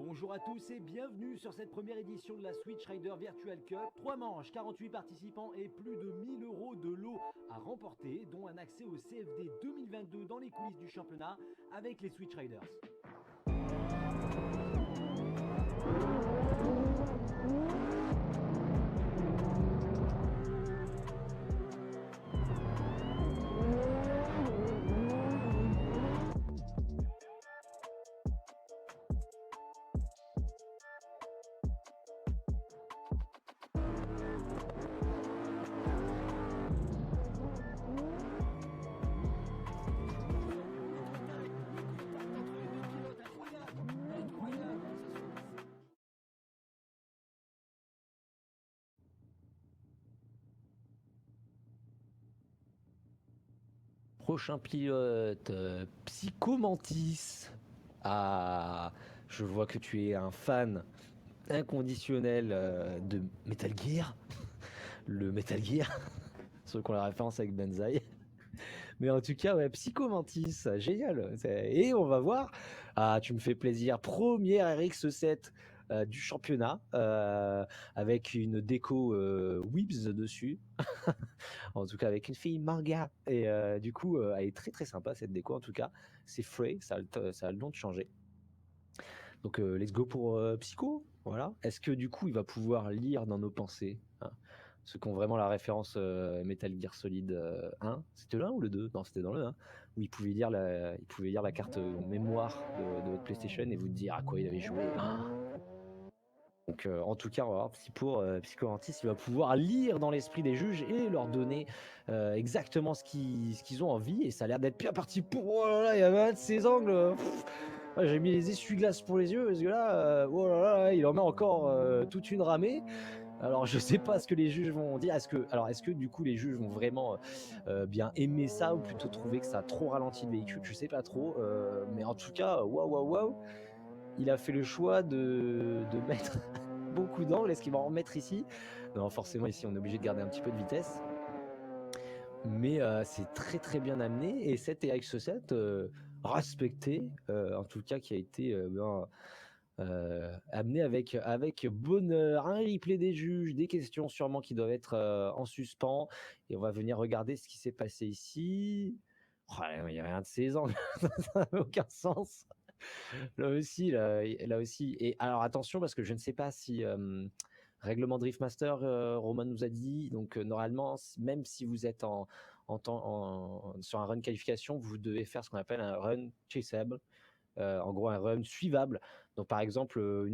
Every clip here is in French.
Bonjour à tous et bienvenue sur cette première édition de la Switch Rider Virtual Cup. 3 manches, 48 participants et plus de 1000 € de lot à remporter, dont un accès au CFD 2022 dans les coulisses du championnat avec les Switch Riders. Prochain pilote, Psycho Mantis. Ah, je vois que tu es un fan inconditionnel de Metal Gear. Le Metal Gear, ceux qui ont la référence avec Banzai. Mais en tout cas, ouais, Psycho Mantis, génial. Et on va voir. Ah, tu me fais plaisir. Première RX7 du championnat avec une déco Weebs dessus. En tout cas, avec une fille manga. Et du coup, elle est très très sympa cette déco. En tout cas, c'est frais, ça a le don de changer. Donc, let's go pour Psycho. Voilà. Est-ce que du coup, il va pouvoir lire dans nos pensées, hein, ceux qui ont vraiment la référence Metal Gear Solid 1, c'était le 1 ou le 2? Non, c'était dans le 1, où il pouvait lire la carte mémoire de votre PlayStation et vous dire à quoi il avait joué. Donc, en tout cas, on va voir si pour Psycho Mantis, il va pouvoir lire dans l'esprit des juges et leur donner exactement ce qu'ils ont envie. Et ça a l'air d'être bien parti pour. Oh là là, il y avait un de ses angles. Ouais, j'ai mis les essuie-glaces pour les yeux parce que là, oh là là, il en met encore toute une ramée. Alors, je sais pas ce que les juges vont dire. Est-ce que du coup, les juges vont vraiment bien aimer ça ou plutôt trouver que ça a trop ralenti le véhicule? Je sais pas trop. Mais en tout cas, waouh, waouh, waouh. Il a fait le choix de mettre beaucoup d'angles. Est-ce qu'il va en remettre ici? Non, forcément, ici, on est obligé de garder un petit peu de vitesse. Mais c'est très très bien amené. Et cette RX7 respectée, en tout cas, qui a été amené avec bonheur, un replay des juges, des questions sûrement qui doivent être en suspens. Et on va venir regarder ce qui s'est passé ici. Oh, il n'y a rien de ces angles, ça n'a aucun sens. Là aussi. Et alors attention, parce que je ne sais pas si règlement Driftmaster, Roman nous a dit, donc normalement, même si vous êtes sur un run qualification, vous devez faire ce qu'on appelle un run chaseable. En gros, un run suivable. Donc par exemple,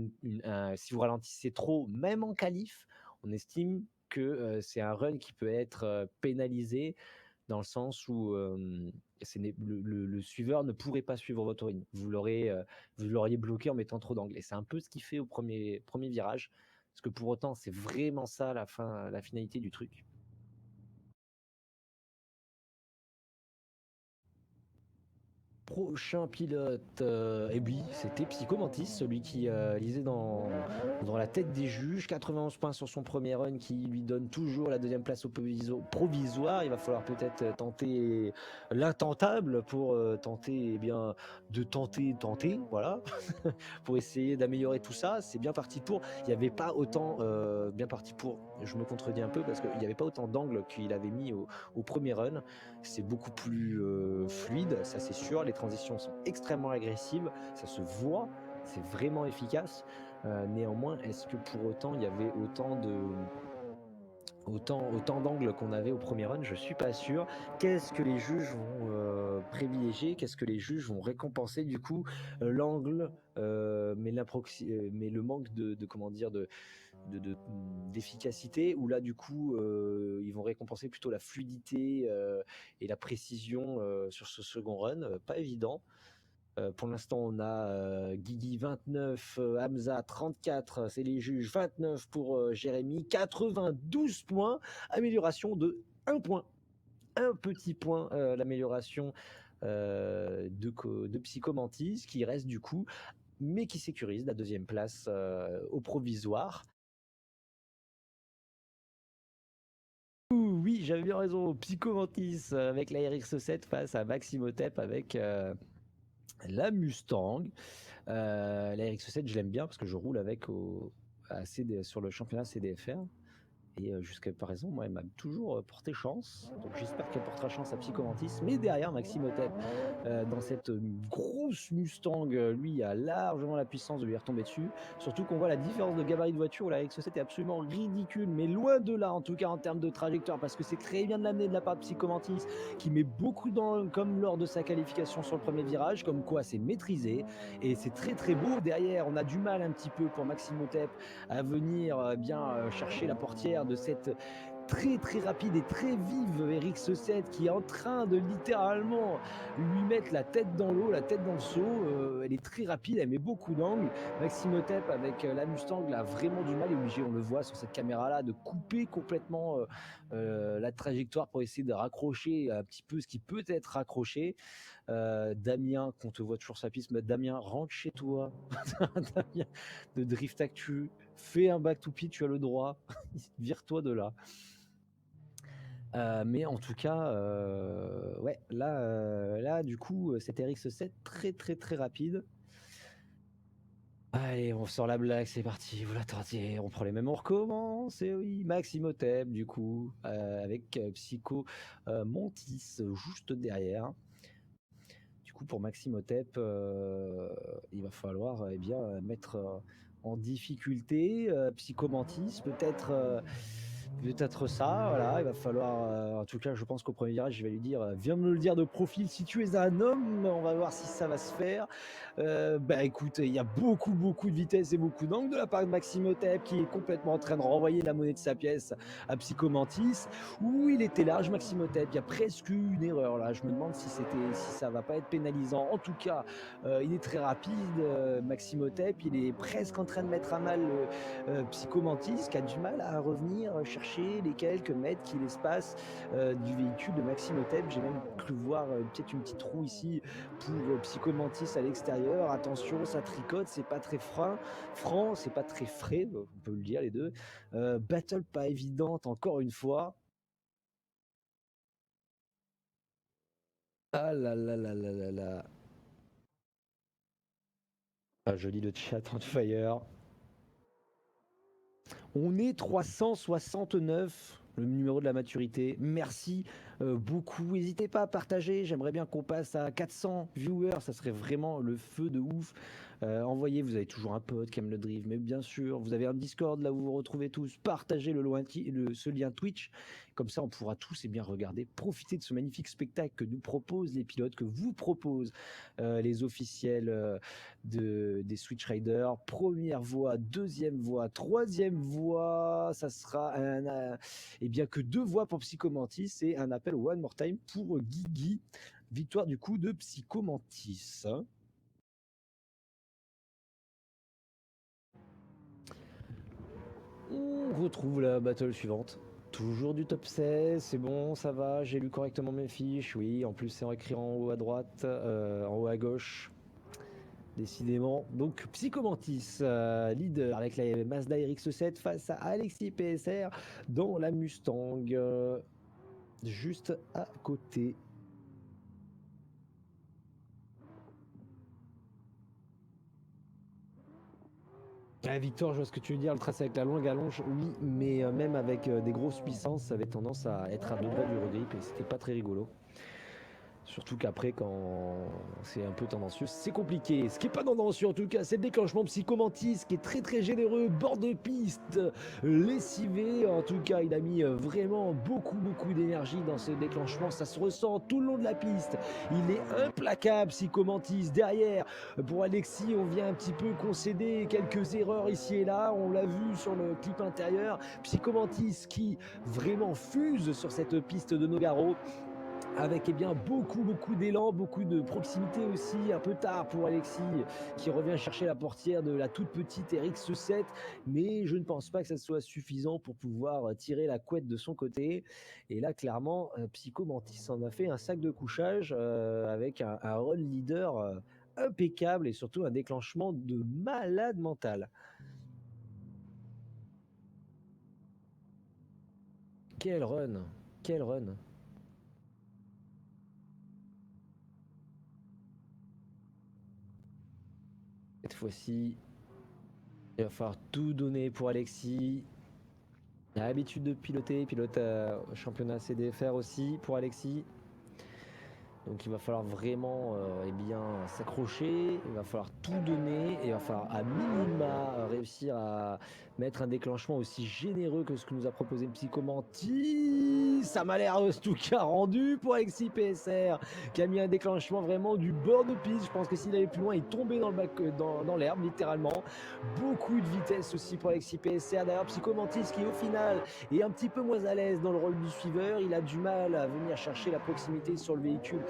si vous ralentissez trop, même en qualif, on estime que c'est un run qui peut être pénalisé dans le sens où le suiveur ne pourrait pas suivre votre run. Vous l'auriez bloqué en mettant trop d'angles. Et c'est un peu ce qu'il fait au premier virage. Parce que pour autant, c'est vraiment ça la finalité du truc. Prochain pilote, et oui, c'était Psycho Mantis, celui qui lisait dans la tête des juges. 91 points sur son premier run qui lui donne toujours la deuxième place au provisoire. Il va falloir peut-être tenter l'intentable pour tenter, de tenter, voilà, pour essayer d'améliorer tout ça. C'est bien parti pour. Il n'y avait pas autant, bien parti pour, je me contredis un peu parce qu'il n'y avait pas autant d'angles qu'il avait mis au premier run. C'est beaucoup plus fluide, ça c'est sûr. Les transitions sont extrêmement agressives, ça se voit, c'est vraiment efficace. Néanmoins, est-ce que pour autant il y avait autant d'angles qu'on avait au premier run? Je suis pas sûr. Qu'est-ce que les juges vont privilégier? Qu'est-ce que les juges vont récompenser? Du coup, l'angle, mais le manque de comment dire d'efficacité, où là du coup ils vont récompenser plutôt la fluidité et la précision sur ce second run. Pas évident. Pour l'instant, on a Guigui 29, Hamza 34, c'est les juges, 29 pour Jérémy, 92 points, amélioration de 1 point. Un petit point, l'amélioration de Psycho Mantis, qui reste du coup, mais qui sécurise la deuxième place au provisoire. Oui, j'avais bien raison. Psycho Mantis avec la RX7 face à Maximotep avec La Mustang, la RX7, je l'aime bien parce que je roule avec sur le championnat CDFR. Et jusqu'à présent, moi, elle m'a toujours porté chance. Donc j'espère qu'elle portera chance à Psychomantis. Mais derrière, Maxime Otep, dans cette grosse Mustang, lui, a largement la puissance de lui retomber dessus. Surtout qu'on voit la différence de gabarit de voiture où la X7 est absolument ridicule, mais loin de là, en tout cas en termes de trajectoire, parce que c'est très bien de l'amener de la part de Psychomantis, qui met beaucoup comme lors de sa qualification sur le premier virage, comme quoi c'est maîtrisé. Et c'est très très beau. Derrière, on a du mal un petit peu pour Maxime Otep à venir chercher la portière de cette très très rapide et très vive RX7 qui est en train de littéralement lui mettre la tête dans l'eau, la tête dans le seau. Elle est très rapide, elle met beaucoup d'angles. Maxime Otep avec la Mustang a vraiment du mal, est obligé, on le voit sur cette caméra là, de couper complètement la trajectoire pour essayer de raccrocher un petit peu ce qui peut être raccroché. Damien, qu'on te voit toujours sur la piste, mais Damien, rentre chez toi. Damien, de Drift Actu, fais un back to pit, tu as le droit. Vire-toi de là. Mais en tout cas, ouais, là, du coup, cette RX7 très très très rapide. Allez, on sort la blague, c'est parti, vous l'attendiez, on prend les mêmes, on recommence, et oui, Maxime Otep, du coup, avec Psycho Mantis juste derrière. Du coup, pour Maxime Otep, il va falloir mettre en difficulté Psycho Mantis, peut-être ça, voilà, il va falloir, en tout cas, je pense qu'au premier virage, je vais lui dire, viens me le dire de profil, si tu es un homme, on va voir si ça va se faire. Écoute, il y a beaucoup de vitesse et beaucoup d'angle de la part de Maxime Otep, qui est complètement en train de renvoyer la monnaie de sa pièce à Psychomantis, où il était large, Maxime Otep, il y a presque une erreur là, je me demande si ça va pas être pénalisant. En tout cas, il est très rapide, Maxime Otep, il est presque en train de mettre à mal Psychomantis, qui a du mal à revenir chercher les quelques mètres qu'il espace du véhicule de Maxime Otep. J'ai même cru voir peut-être une petite roue ici pour Psychomantis à l'extérieur. Attention, ça tricote, c'est pas très franc, c'est pas très frais, on peut le dire les deux. Battle pas évidente encore une fois. Ah là là là là là là. Ah, je lis le chat on fire. On est 369, le numéro de la maturité. Merci beaucoup. N'hésitez pas à partager. J'aimerais bien qu'on passe à 400 viewers. Ça serait vraiment le feu de ouf. Envoyez, vous avez toujours un pote qui aime le drift, mais bien sûr, vous avez un Discord là où vous vous retrouvez tous. Partagez ce lien Twitch. Comme ça, on pourra tous bien regarder, profiter de ce magnifique spectacle que nous proposent les pilotes, que vous proposent les officiels des Switch Riders. Première voie, deuxième voie, troisième voie. Ça sera que 2 voix pour Psychomantis et un appel au One More Time pour Guigui. Victoire du coup de Psychomantis. On retrouve la battle suivante. Toujours du top 16, c'est bon, ça va, j'ai lu correctement mes fiches, oui, en plus c'est écrit en haut à droite, en haut à gauche, décidément. Donc Psychomantis, leader avec la Mazda RX-7 face à Alexis PSR dans la Mustang, juste à côté. Ah, Victor, je vois ce que tu veux dire, le tracé avec la longue allonge, oui, mais même avec des grosses puissances, ça avait tendance à être à 2 doigts du regrip et c'était pas très rigolo. Surtout qu'après, quand c'est un peu tendancieux, c'est compliqué. Ce qui n'est pas tendancieux en tout cas, c'est le déclenchement Psychomantis qui est très très généreux, bord de piste, lessivé. En tout cas, il a mis vraiment beaucoup d'énergie dans ce déclenchement. Ça se ressent tout le long de la piste. Il est implacable, Psychomantis. Derrière, pour Alexis, on vient un petit peu concéder quelques erreurs ici et là. On l'a vu sur le clip intérieur. Psychomantis qui vraiment fuse sur cette piste de Nogaro, avec beaucoup d'élan, beaucoup de proximité aussi, un peu tard pour Alexis qui revient chercher la portière de la toute petite RX7, mais je ne pense pas que ça soit suffisant pour pouvoir tirer la couette de son côté. Et là, clairement, Psychomantis en a fait un sac de couchage avec un run leader impeccable et surtout un déclenchement de malade mental. Quel run! Quel run! Cette fois-ci, il va falloir tout donner pour Alexis. Il a l'habitude de piloter, pilote championnat CDFR aussi pour Alexis. Donc il va falloir vraiment s'accrocher, il va falloir tout donner et il va falloir à minima réussir à mettre un déclenchement aussi généreux que ce que nous a proposé le Psychomantis. Ça m'a l'air en tout cas rendu pour Alexis PSR qui a mis un déclenchement vraiment du bord de piste. Je pense que s'il allait plus loin, il tombait dans l'herbe littéralement. Beaucoup de vitesse aussi pour Alexis PSR. D'ailleurs Psychomantis qui au final est un petit peu moins à l'aise dans le rôle du suiveur. Il a du mal à venir chercher la proximité sur le véhicule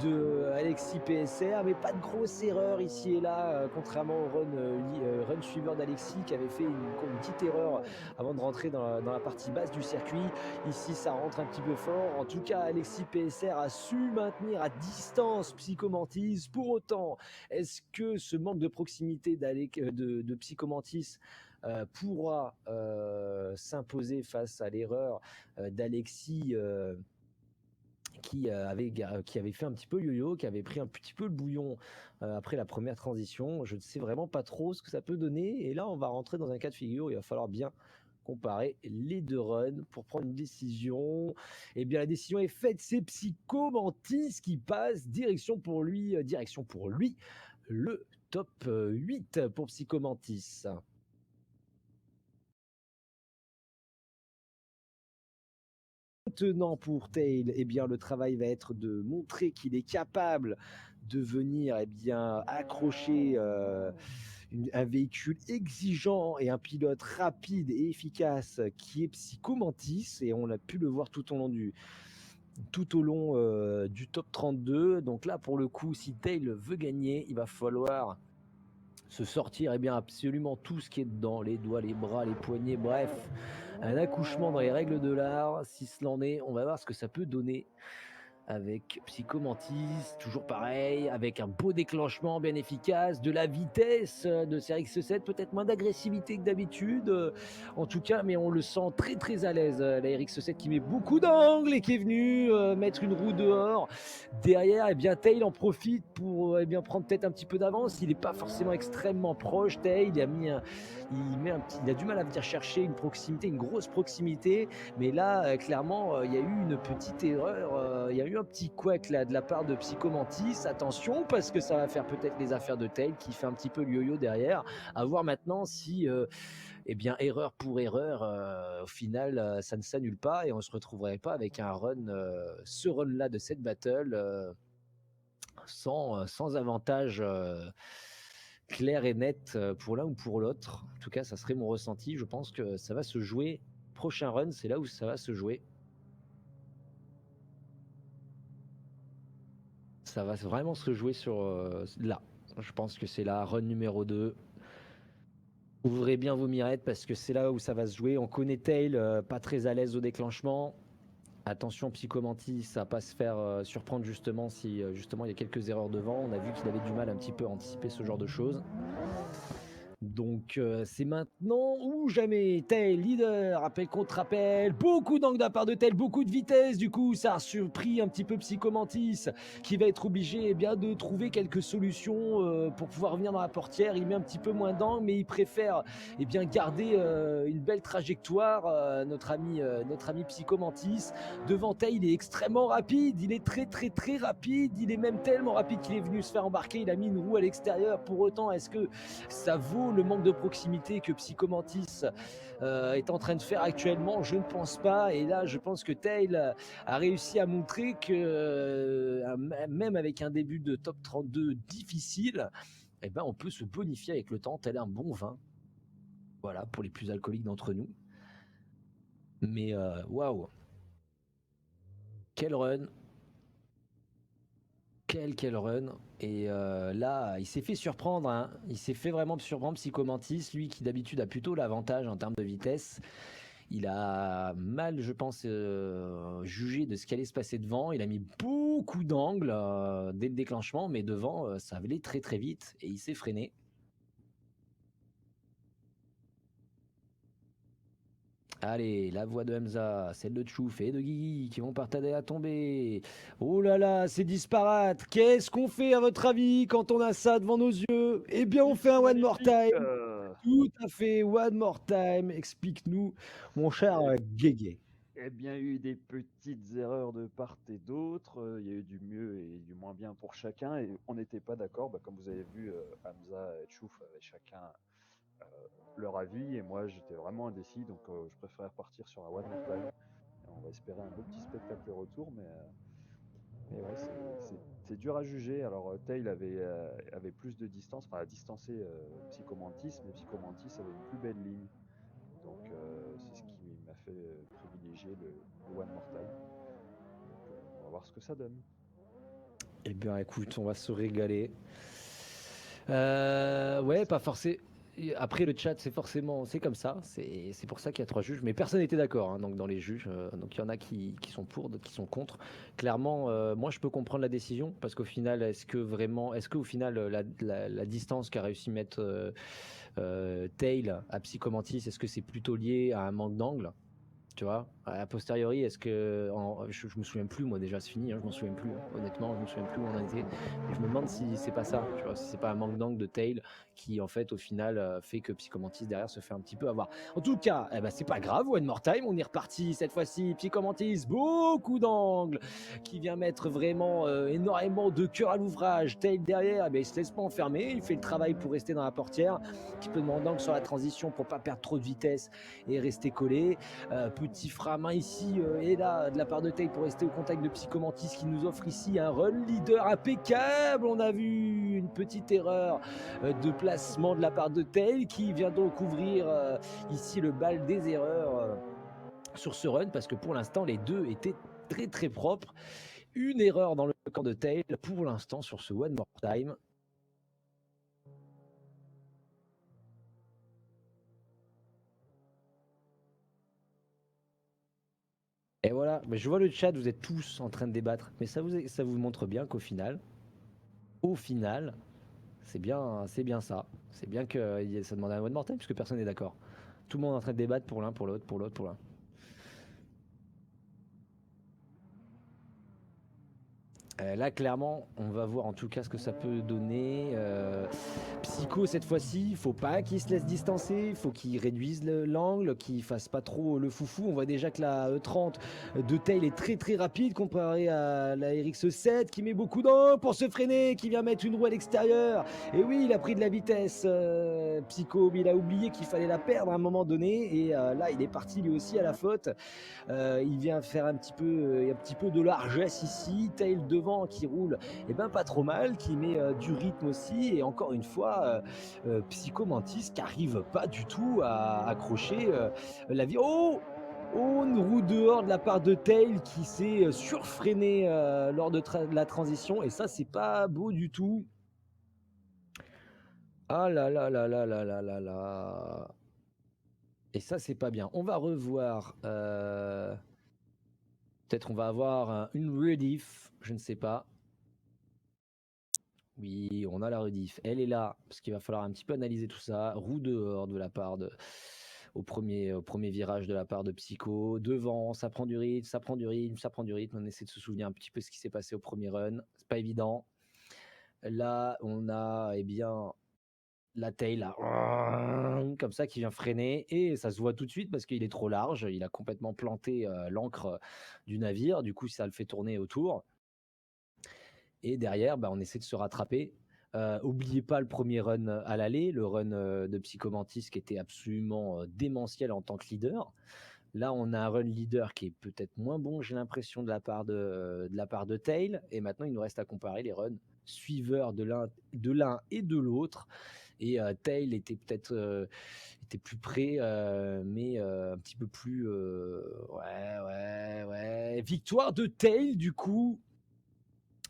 de Alexis PSR, mais pas de grosse erreur ici et là, contrairement au run suiveur d'Alexis qui avait fait une petite erreur avant de rentrer dans la partie basse du circuit. Ici ça rentre un petit peu fort. En tout cas Alexis PSR a su maintenir à distance Psychomantis. Pour autant, est-ce que ce manque de proximité de Psychomantis pourra s'imposer face à l'erreur d'Alexis qui avait fait un petit peu yo-yo, qui avait pris un petit peu le bouillon après la première transition. Je ne sais vraiment pas trop ce que ça peut donner. Et là, on va rentrer dans un cas de figure où il va falloir bien comparer les deux runs pour prendre une décision. Eh bien, la décision est faite. C'est Psychomantis qui passe. Direction pour lui, le top 8 pour Psychomantis. Maintenant pour Tail, eh bien, le travail va être de montrer qu'il est capable de venir accrocher un véhicule exigeant et un pilote rapide et efficace qui est Psychomantis, et on a pu le voir tout au long du top 32. Donc là, pour le coup, si Tail veut gagner, il va falloir se sortir absolument tout ce qui est dedans, les doigts, les bras, les poignets, bref, un accouchement dans les règles de l'art. Si cela en est, on va voir ce que ça peut donner avec Psychomantis, toujours pareil, avec un beau déclenchement bien efficace, de la vitesse de RX7, peut-être moins d'agressivité que d'habitude, en tout cas, mais on le sent très très à l'aise, la RX7 qui met beaucoup d'angles et qui est venu mettre une roue dehors. Derrière, Tail en profite pour prendre peut-être un petit peu d'avance. Il n'est pas forcément extrêmement proche, Tail, il a du mal à venir chercher une proximité, une grosse proximité, mais là, clairement, il y a eu une petite erreur, il y a eu un petit couac là de la part de Psychomantis. Attention, parce que ça va faire peut-être les affaires de Tail qui fait un petit peu le yo-yo derrière. À voir maintenant si erreur pour erreur, au final ça ne s'annule pas et on se retrouverait pas avec un run, ce run là de cette battle sans avantage clair et net pour l'un ou pour l'autre. En tout cas, ça serait mon ressenti. Je pense que ça va se jouer. Prochain run, c'est là où ça va se jouer. Ça va vraiment se jouer sur là. Je pense que c'est la run numéro 2. Ouvrez bien vos mirettes parce que c'est là où ça va se jouer. On connaît Tail, pas très à l'aise au déclenchement. Attention Psychomantis à pas se faire surprendre justement si justement il y a quelques erreurs devant. On a vu qu'il avait du mal un petit peu à anticiper ce genre de choses. Donc c'est maintenant ou jamais. Tail leader, appel contre appel, beaucoup d'angles de la part de Tail, beaucoup de vitesse. Du coup, ça a surpris un petit peu Psychomantis qui va être obligé de trouver quelques solutions pour pouvoir venir dans la portière. Il met un petit peu moins d'angle, mais il préfère garder une belle trajectoire. Notre ami Psychomantis devant Tail, il est extrêmement rapide. Il est très très très rapide. Il est même tellement rapide qu'il est venu se faire embarquer. Il a mis une roue à l'extérieur. Pour autant, est-ce que ça vaut le manque de proximité que Psychomantis est en train de faire actuellement? Je ne pense pas. Et là, je pense que Tail a réussi à montrer que même avec un début de top 32 difficile, on peut se bonifier avec le temps, tel un bon vin. Voilà, pour les plus alcooliques d'entre nous. Mais waouh! Quel run! Quel run! Et là, il s'est fait surprendre, hein. Il s'est fait vraiment surprendre Psychomantis, lui qui d'habitude a plutôt l'avantage en termes de vitesse. Il a mal, je pense, jugé de ce qui allait se passer devant. Il a mis beaucoup d'angles dès le déclenchement, mais devant, ça allait très très vite et il s'est freiné. Allez, la voix de Hamza, celle de Tchouf et de Guigui qui vont partager à tomber. Oh là là, c'est disparate. Qu'est-ce qu'on fait à votre avis quand on a ça devant nos yeux? Eh bien, on Mais fait un c'est one more magnifique. time. Tout à fait, one more time. Explique-nous, mon cher Guégué. Eh bien, il y a eu des petites erreurs de part et d'autre. Il y a eu du mieux et du moins bien pour chacun. Et on n'était pas d'accord. Comme vous avez vu, Hamza et Chouf avaient chacun euh, leur avis. Et moi, j'étais vraiment indécis. Donc, je préfère partir sur un One More Time. Et on va espérer un beau petit spectacle retour. Mais ouais, c'est dur à juger. Alors, Tail avait plus de distance, enfin, a distancé Psychomantis. Mais Psychomantis avait une plus belle ligne. Donc c'est ce qui m'a fait privilégier le One More Time. Donc on va voir ce que ça donne. Eh bien, écoute, on va se régaler. Ouais, pas forcément. Après, le chat, c'est comme ça. C'est pour ça qu'il y a 3 juges. Mais personne n'était d'accord, hein, donc, dans les juges. Donc, il y en a qui sont pour, d'autres qui sont contre. Clairement, moi, je peux comprendre la décision. Parce qu'au final, est-ce qu'au final, la distance qu'a réussi à mettre Tail à Psychomantis, est-ce que c'est plutôt lié à un manque d'angle? Tu vois, a posteriori, est-ce que. Je me souviens plus, moi déjà, c'est fini, hein, je m'en souviens plus. Honnêtement, je me souviens plus où on en était. Et je me demande si c'est pas ça, tu vois, si c'est pas un manque d'angle de Tail qui, en fait, au final, fait que Psychomantis derrière se fait un petit peu avoir. En tout cas, eh ben, c'est pas grave, One More Time, on est reparti cette fois-ci. Psychomantis, beaucoup d'angles, qui vient mettre vraiment énormément de cœur à l'ouvrage. Tail derrière, eh ben, il se laisse pas enfermer, il fait le travail pour rester dans la portière. Un petit peu de manque d'angle sur la transition pour pas perdre trop de vitesse et rester collé. Petit frein main ici et là de la part de Tail pour rester au contact de Psychomantis qui nous offre ici un run leader impeccable. On a vu une petite erreur de placement de la part de Tail qui vient donc ouvrir ici le bal des erreurs sur ce run parce que pour l'instant les deux étaient très très propres. Une erreur dans le camp de Tail pour l'instant sur ce One More Time. Et voilà, mais je vois le chat, vous êtes tous en train de débattre, mais ça vous montre bien qu'au final, c'est bien ça. C'est bien que ça demande un One More Time, puisque personne n'est d'accord. Tout le monde est en train de débattre pour l'un, pour l'autre, pour l'autre, pour l'un. Là, clairement, on va voir en tout cas ce que ça peut donner. Psycho, cette fois-ci, il faut pas qu'il se laisse distancer, il faut qu'il réduise l'angle, qu'il fasse pas trop le foufou. On voit déjà que la E30 de Tail est très très rapide comparé à la RX7 qui met beaucoup d'angle pour se freiner, qui vient mettre une roue à l'extérieur. Et oui, il a pris de la vitesse, Psycho, mais il a oublié qu'il fallait la perdre à un moment donné. Et là, il est parti lui aussi à la faute. Il vient faire un petit peu de largesse ici. Tail devant qui roule pas trop mal, qui met du rythme aussi. Et encore une fois, Psychomantis qui arrive pas du tout à accrocher la vie. Oh, une roue dehors de la part de Tail qui s'est surfreiné lors de la transition. Et ça, c'est pas beau du tout. Ah là là là là là là là là. Et ça, c'est pas bien. On va revoir. Peut-être on va avoir une rediff, je ne sais pas. Oui, on a la rediff. Elle est là, parce qu'il va falloir un petit peu analyser tout ça. Roue dehors de la part de. Au premier virage de la part de Psycho. Devant, ça prend du rythme, ça prend du rythme, ça prend du rythme. On essaie de se souvenir un petit peu ce qui s'est passé au premier run. C'est pas évident. Là, on a, la tail là, comme ça, qui vient freiner. Et ça se voit tout de suite parce qu'il est trop large. Il a complètement planté l'ancre du navire. Du coup, ça le fait tourner autour. Et derrière, on essaie de se rattraper. Oubliez pas le premier run à l'aller, le run de Psychomantis qui était absolument démentiel en tant que leader. Là, on a un run leader qui est peut-être moins bon, j'ai l'impression, de la part de Tail. Et maintenant, il nous reste à comparer les runs suiveurs de l'un et de l'autre. Et Tail était peut-être était plus près, mais un petit peu plus. Ouais. Victoire de Tail, du coup.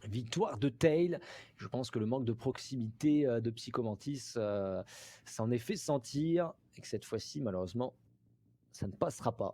Victoire de Tail. Je pense que le manque de proximité de Psychomantis s'en est fait sentir et que cette fois-ci, malheureusement, ça ne passera pas.